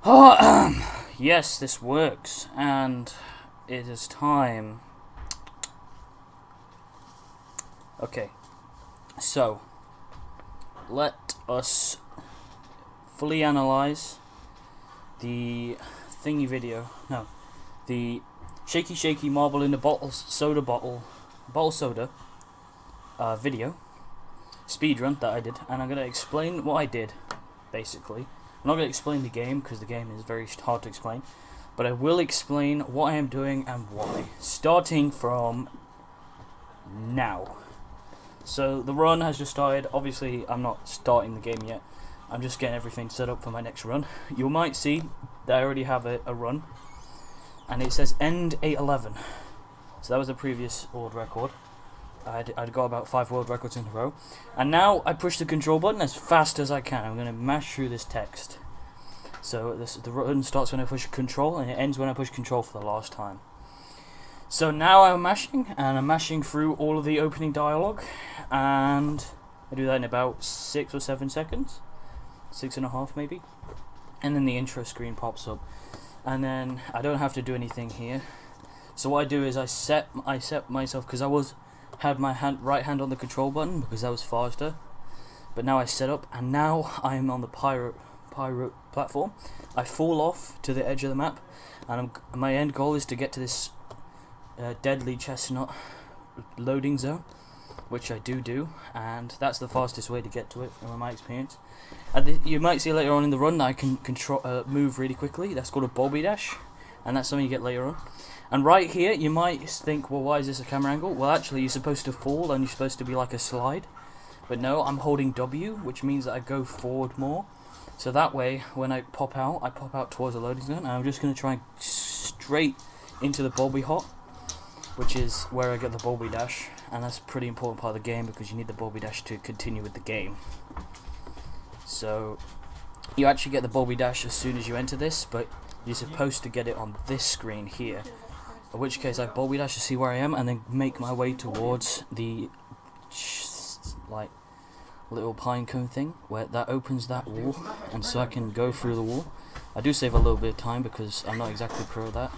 Oh, yes, this works, and it is time. Okay, so let us fully analyze the thingy video. No, the shaky marble in the bottle soda video speedrun that I did, and I'm gonna explain what I did. Basically, I'm not gonna explain the game because the game is very hard to explain, but I will explain what I am doing and why. Starting from now. So the run has just started. Obviously, I'm not starting the game yet. I'm just getting everything set up for my next run. You might see that I already have a run, and it says end 8:11. So that was the previous world record. I'd got about 5 world records in a row, and now I push the control button as fast as I can. I'm going to mash through this text. So the run starts when I push control, and it ends when I push control for the last time. So now I'm mashing through all of the opening dialogue, and I do that in about 6 or 7 seconds, 6.5 maybe, and then the intro screen pops up, and then I don't have to do anything here. So what I do is I set myself, because I had my right hand on the control button because that was faster, but now I set up, and now I'm on the pirate platform. I fall off to the edge of the map, and my end goal is to get to this deadly chestnut loading zone, which I do, and that's the fastest way to get to it from my experience. And you might see later on in the run that I can move really quickly. That's called a Bobby Dash, and that's something you get later on. And right here, you might think, well, why is this a camera angle? Well, actually, you're supposed to fall, and you're supposed to be like a slide. But no, I'm holding W, which means that I go forward more. So that way, when I pop out towards the loading zone, and I'm just going to try straight into the Bobby hop, which is where I get the Bobby Dash. And that's a pretty important part of the game, because you need the Bobby Dash to continue with the game. So you actually get the Bobby Dash as soon as you enter this, but you're supposed to get it on this screen here. In which case I Bobby Dash to see where I am, and then make my way towards the like little pine cone thing where that opens that wall, and so I can go through the wall. I do save a little bit of time because I'm not exactly pro at that.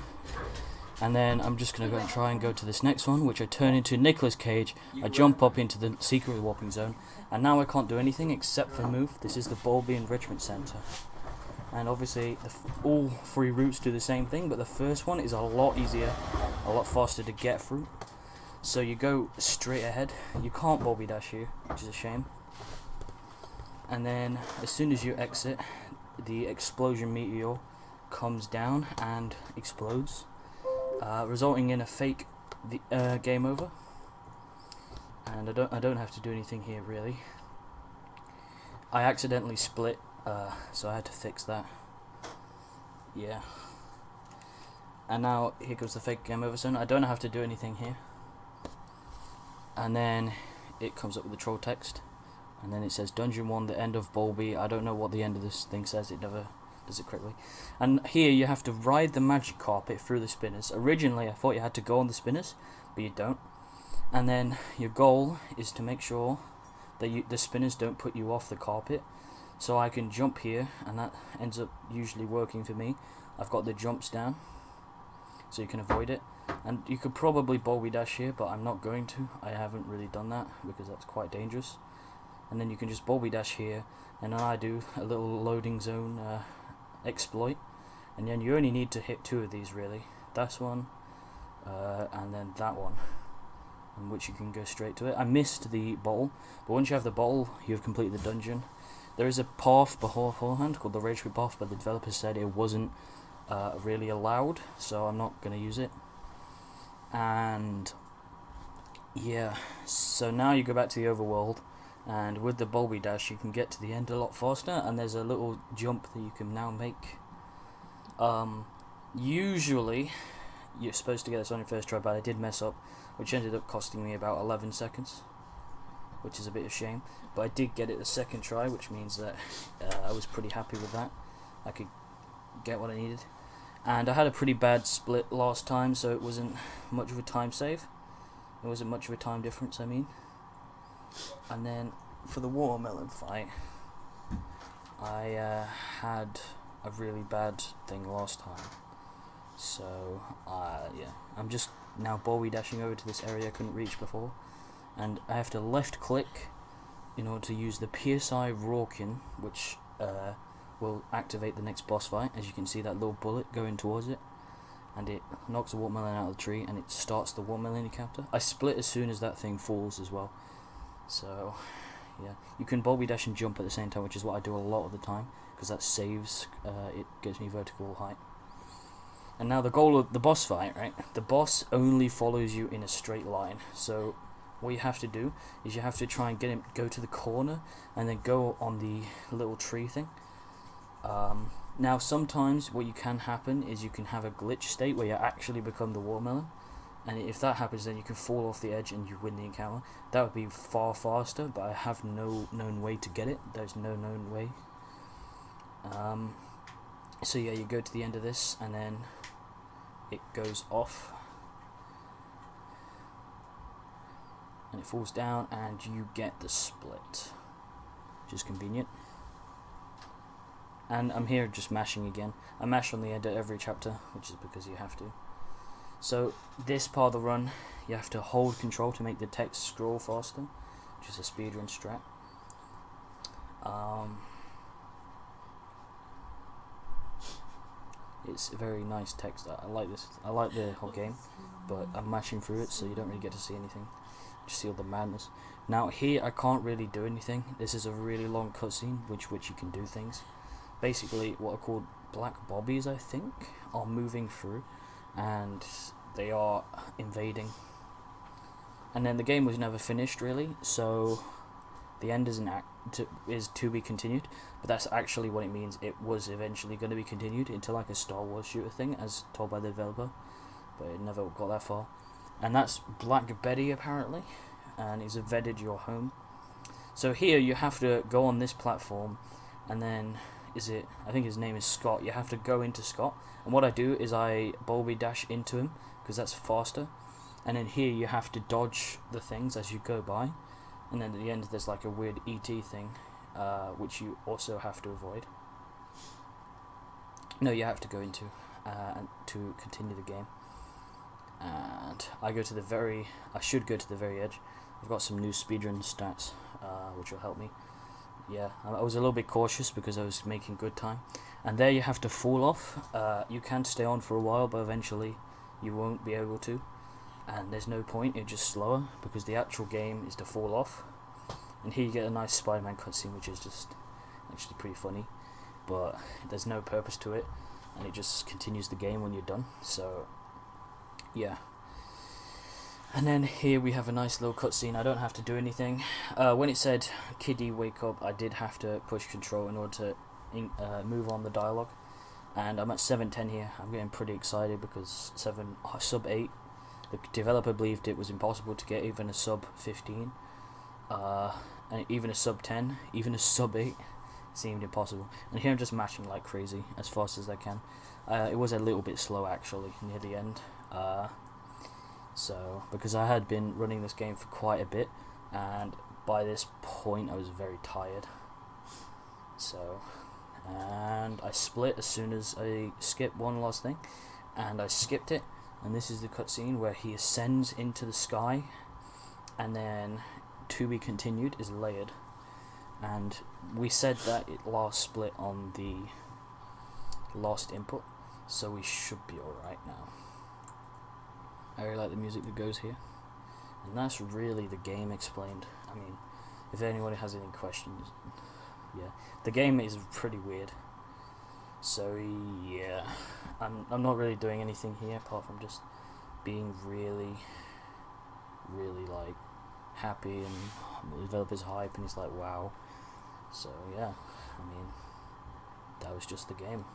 And then I'm just going to go and try and go to this next one, which I turn into Nicolas Cage. I jump up into the secret warping zone, and now I can't do anything except for move. This is the Bulby Enrichment Center. And obviously, all 3 routes do the same thing, but the first one is a lot easier, a lot faster to get through. So you go straight ahead. You can't Bobby Dash here, which is a shame. And then, as soon as you exit, the explosion meteor comes down and explodes, resulting in a fake game over. And I don't have to do anything here really. I accidentally split. So I had to fix that. Yeah. And now here goes the fake game over zone. I don't have to do anything here. And then it comes up with the troll text. And then it says Dungeon 1, the end of Bulby. I don't know what the end of this thing says. It never does it correctly. And here you have to ride the magic carpet through the spinners. Originally I thought you had to go on the spinners, but you don't. And then your goal is to make sure that the spinners don't put you off the carpet. So I can jump here, and that ends up usually working for me. I've got the jumps down, so you can avoid it. And you could probably Bobby Dash here, but I'm not going to. I haven't really done that, because that's quite dangerous. And then you can just Bobby Dash here, and then I do a little loading zone exploit. And then you only need to hit 2 of these really. That's one, and then that one, in which you can go straight to it. I missed the bottle, but once you have the bottle, you have completed the dungeon. There is a path beforehand called the Rage Quit path, but the developers said it wasn't really allowed, so I'm not going to use it. And yeah, so now you go back to the overworld, and with the Bulby Dash you can get to the end a lot faster, and there's a little jump that you can now make. Usually you're supposed to get this on your first try, but I did mess up, which ended up costing me about 11 seconds. Which is a bit of a shame, but I did get it the second try, which means that I was pretty happy with that. I could get what I needed, and I had a pretty bad split last time, so it wasn't much of a time save. It wasn't much of a time difference, I mean. And then for the watermelon fight, I had a really bad thing last time. So yeah, I'm just now Bowie dashing over to this area I couldn't reach before, and I have to left click in order to use the PSI Rawkin, which will activate the next boss fight. As you can see, that little bullet going towards it, and it knocks a watermelon out of the tree, and it starts the watermelon encounter. I split as soon as that thing falls as well. So yeah, you can Bowie dash and jump at the same time, which is what I do a lot of the time, because that saves, it gives me vertical height. And now the goal of the boss fight, right? The boss only follows you in a straight line. So what you have to do is you have to try and get him, go to the corner, and then go on the little tree thing. Now sometimes what you can happen is you can have a glitch state where you actually become the watermelon, and if that happens, then you can fall off the edge and you win the encounter. That would be far faster, but I have no known way to get it. There's no known way. So yeah, you go to the end of this, and then it goes off, and it falls down, and you get the split, which is convenient. And I'm here just mashing again. I mash on the end of every chapter, which is because you have to. So this part of the run, you have to hold control to make the text scroll faster, which is a speedrun strat. It's a very nice text. I like this. I like the whole game, but I'm mashing through it, so you don't really get to see anything. Just see all the madness. Now here, I can't really do anything. This is a really long cutscene, which you can do things. Basically, what are called black bobbies, I think, are moving through, and they are invading. And then the game was never finished, really, so the end is to be continued, but that's actually what it means. It was eventually going to be continued into like a Star Wars shooter thing, as told by the developer, but it never got that far. And that's Black Betty, apparently, and he's invaded your home. So here you have to go on this platform, and then I think his name is Scott. You have to go into Scott, and what I do is I Bowie dash into him, because that's faster, and then here you have to dodge the things as you go by, and then at the end there's like a weird ET thing, which you also have to avoid. No, you have to go into to continue the game. And I should go to the very edge. I've got some new speedrun stats, which will help me. Yeah, I was a little bit cautious because I was making good time. And there you have to fall off. You can stay on for a while, but eventually you won't be able to. And there's no point, it's just slower, because the actual game is to fall off. And here you get a nice Spider-Man cutscene, which is just actually pretty funny. But there's no purpose to it, and it just continues the game when you're done. So yeah. And then here we have a nice little cutscene. I don't have to do anything. When it said "Kiddie, wake up," I did have to push control in order to move on the dialogue. And I'm at 7:10 here. I'm getting pretty excited because sub 8. The developer believed it was impossible to get even a sub 15, and even a sub 10, even a sub 8 seemed impossible. And here I'm just mashing like crazy as fast as I can. It was a little bit slow actually near the end. So because I had been running this game for quite a bit, and by this point I was very tired. So, and I split as soon as I skipped one last thing, and I skipped it, and this is the cutscene where he ascends into the sky, and then "to be continued" is layered. And we said that it last split on the last input, so we should be alright now. I really like the music that goes here, and that's really the game explained. I mean, if anyone has any questions, yeah, the game is pretty weird. So yeah, I'm not really doing anything here apart from just being really like happy, and the developer's hype, and he's like, wow. So yeah, I mean, that was just the game.